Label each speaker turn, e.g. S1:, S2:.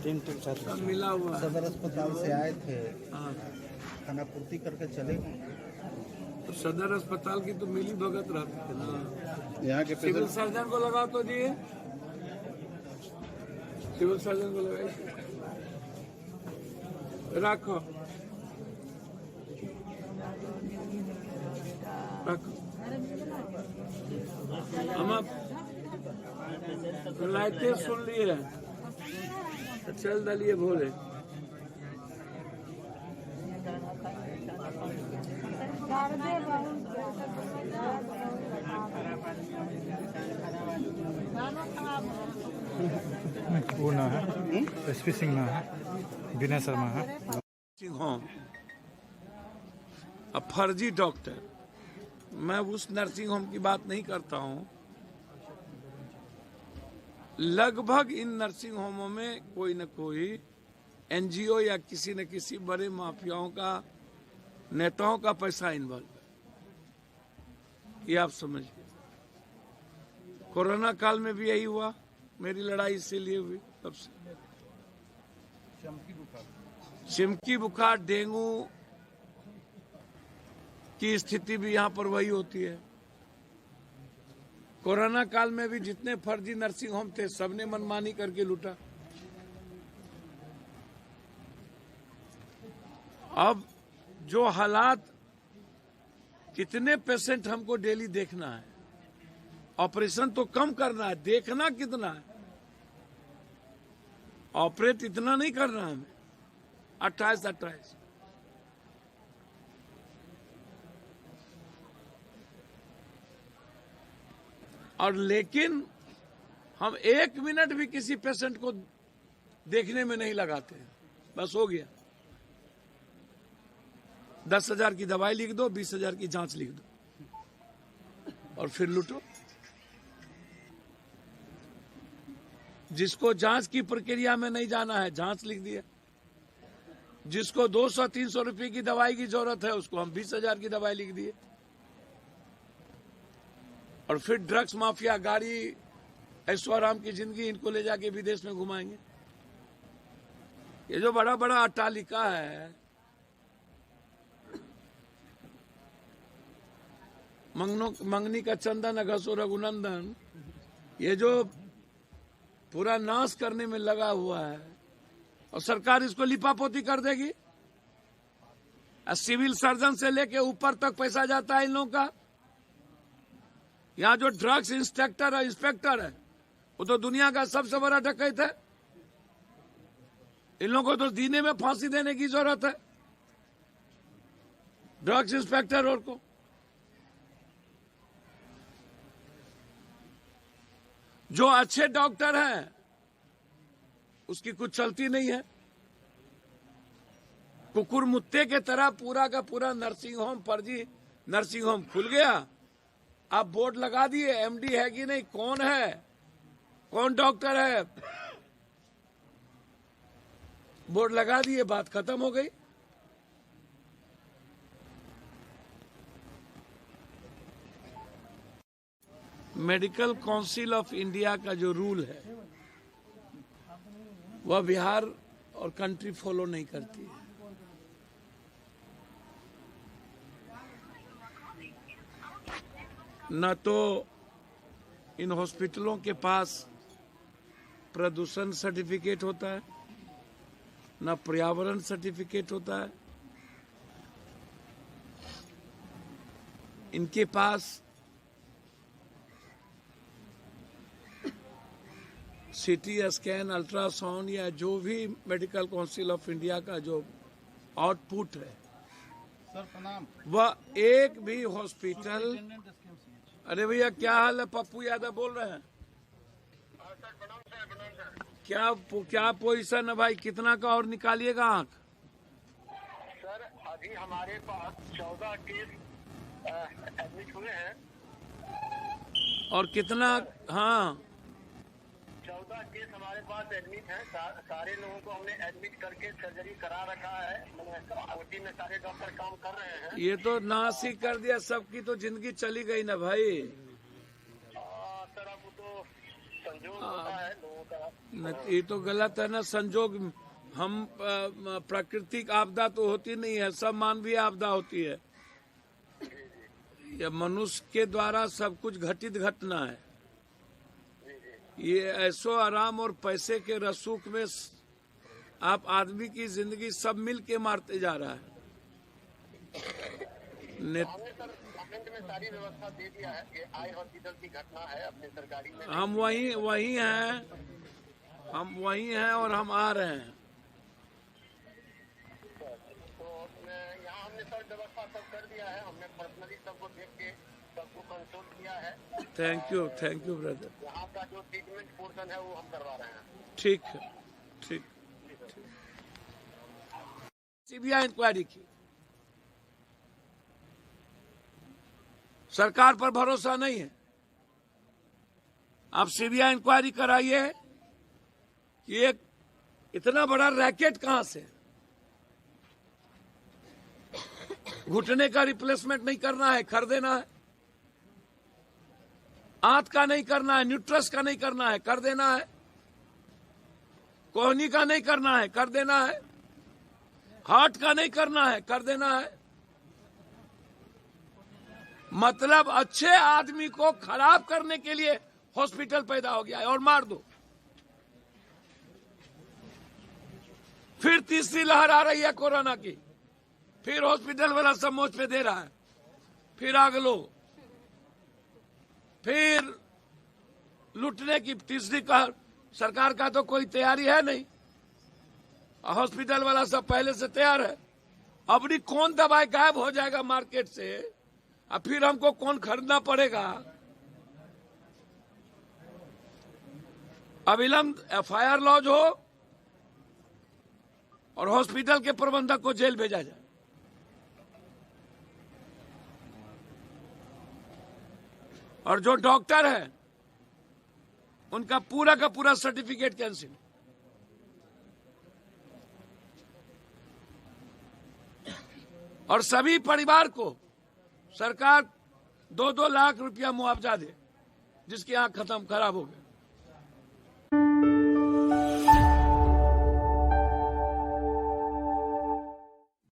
S1: 3 team
S2: सब मिला हुआ है।
S3: सदर अस्पताल से आए थे,
S2: हाँ,
S3: खाना पूर्ति करके चले गए।
S2: तो सदर अस्पताल की तो मिली भगत रहती है ना।
S3: यहाँ के
S2: सिविल सर्जन को लगाओ तो जी, सिविल सर्जन को लगाइए, रखो रखो। हम अब लाइटें सुन लिए, चल दलिए भोले।
S1: वो ना है, एसपी सिंह ना है, विनय शर्मा है।
S2: नर्सिंग होम, अब फर्जी डॉक्टर, मैं उस नर्सिंग होम की बात नहीं करता हूं। लगभग इन नर्सिंग होमों में कोई न कोई एनजीओ या किसी न किसी बड़े माफियाओं का, नेताओं का पैसा इन्वॉल्व है, ये आप समझिए। कोरोना काल में भी यही हुआ, मेरी लड़ाई इसीलिए हुई तब से। चिमकी बुखार, डेंगू की स्थिति भी यहां पर वही होती है। कोरोना काल में भी जितने फर्जी नर्सिंग होम थे, सबने मनमानी करके लूटा। अब जो हालात, कितने पेशेंट हमको डेली देखना है, ऑपरेशन तो कम करना है, देखना कितना है, ऑपरेट इतना नहीं करना हमें। 28 और लेकिन हम 1 मिनट भी किसी पेशेंट को देखने में नहीं लगाते हैं। बस हो गया, 10,000 की दवाई लिख दो, 20,000 की जांच लिख दो और फिर लूटो। जिसको जांच की प्रक्रिया में नहीं जाना है, जांच लिख दिया। जिसको 200-300 रुपए की दवाई की जरूरत है, उसको हम 20,000 की दवाई लिख दिए। और फिर ड्रग्स माफिया, गाड़ी, ऐश्वर्याराम की जिंदगी, इनको ले जाके विदेश में घुमाएंगे। ये जो बड़ा बड़ा अट्टालिका है, मंगनी का चंदन घसो रघुनंदन, ये जो पूरा नाश करने में लगा हुआ है, और सरकार इसको लिपापोती कर देगी। सिविल सर्जन से लेके ऊपर तक पैसा जाता है इन लोगों का। यहाँ जो ड्रग्स इंस्पेक्टर है, वो तो दुनिया का सबसे बड़ा डकैत है। इन लोगों को तो दीने में फांसी देने की जरूरत है, ड्रग्स इंस्पेक्टर और को। जो अच्छे डॉक्टर हैं, उसकी कुछ चलती नहीं है। कुकुर मुत्ते के तरह पूरा का पूरा नर्सिंग होम, फर्जी नर्सिंग होम खुल गया। आप बोर्ड लगा दिए, एमडी है कि नहीं, कौन है, कौन डॉक्टर है, बोर्ड लगा दिए, बात खत्म हो गई। मेडिकल काउंसिल ऑफ इंडिया का जो रूल है, वह बिहार और कंट्री फॉलो नहीं करती है। न तो इन हॉस्पिटलों के पास प्रदूषण सर्टिफिकेट होता है, न पर्यावरण सर्टिफिकेट होता है। इनके पास सीटी स्कैन, अल्ट्रासाउंड या जो भी मेडिकल काउंसिल ऑफ इंडिया का जो आउटपुट है,
S3: सर प्रणाम।
S2: वह एक भी हॉस्पिटल। अरे भैया क्या हाल है, पप्पू यादव बोल रहे हैं। क्या पोजीशन है भाई, कितना का और निकालिएगा आंख।
S4: सर अभी हमारे पास 14 केस एडमिट हुए हैं।
S2: और कितना, हाँ
S4: 14 केस हमारे पास एडमिट हैं। सारे लोगों को हमने एडमिट करके सर्जरी करा रखा है। ओटी में सारे डॉक्टर काम कर रहे हैं।
S2: ये तो नाश ही कर दिया, सबकी तो जिंदगी चली गई ना भाई।
S4: सर अब तो संजोग होता है लोगों का।
S2: ये तो गलत है ना। संजोग हम प्राकृतिक आपदा तो होती नहीं है, सब मानवीय आपदा होती है। यह मनुष्य के द्वारा सब कुछ घटित घटना है। ये ऐसो आराम और पैसे के रसूख में आप आदमी की जिंदगी सब मिल के मारते जा रहा है।
S4: हमने सर गवर्नमेंट में सारी व्यवस्था दे दिया है। ये आई हॉस्पिटल की घटना है अपने सरकारी में।
S2: हम वही हैं और हम आ रहे हैं।
S4: तो यहाँ हमने सर व्यवस्था सब कर दिया है। हमने पर्सनली सबको देख के सबको कंसल्ट किया है।
S2: Thank you brother.
S4: यहाँ का जो ट्रीटमेंट पोर्शन है वो हम करवा रहे हैं।
S2: ठीक है, ठीक। सीबीआई इंक्वायरी की, सरकार पर भरोसा नहीं है। आप सीबीआई इंक्वायरी कराइए कि एक इतना बड़ा रैकेट कहां से। घुटने का रिप्लेसमेंट नहीं करना है, कर देना है। आंत का नहीं करना है, न्यूट्रस का नहीं करना है, कर देना है। कोहनी का नहीं करना है, कर देना है। हार्ट का नहीं करना है, कर देना है। मतलब अच्छे आदमी को खराब करने के लिए हॉस्पिटल पैदा हो गया है और मार दो। फिर तीसरी लहर आ रही है कोरोना की, फिर हॉस्पिटल वाला सब मोच पे दे रहा है, फिर आग लो, फिर लूटने की तीसरी का सरकार का तो कोई तैयारी है नहीं। हॉस्पिटल वाला सब पहले से तैयार है। अपनी कौन दवाई गायब हो जाएगा मार्केट से, और फिर हमको कौन खरीदना पड़ेगा। अविलंब एफआईआर लॉन्च हो और हॉस्पिटल के प्रबंधक को जेल भेजा जाए। और जो डॉक्टर है उनका पूरा का पूरा सर्टिफिकेट कैंसिल। और सभी परिवार को सरकार 2-2 लाख रुपया मुआवजा दे जिसकी आंख खराब हो गई।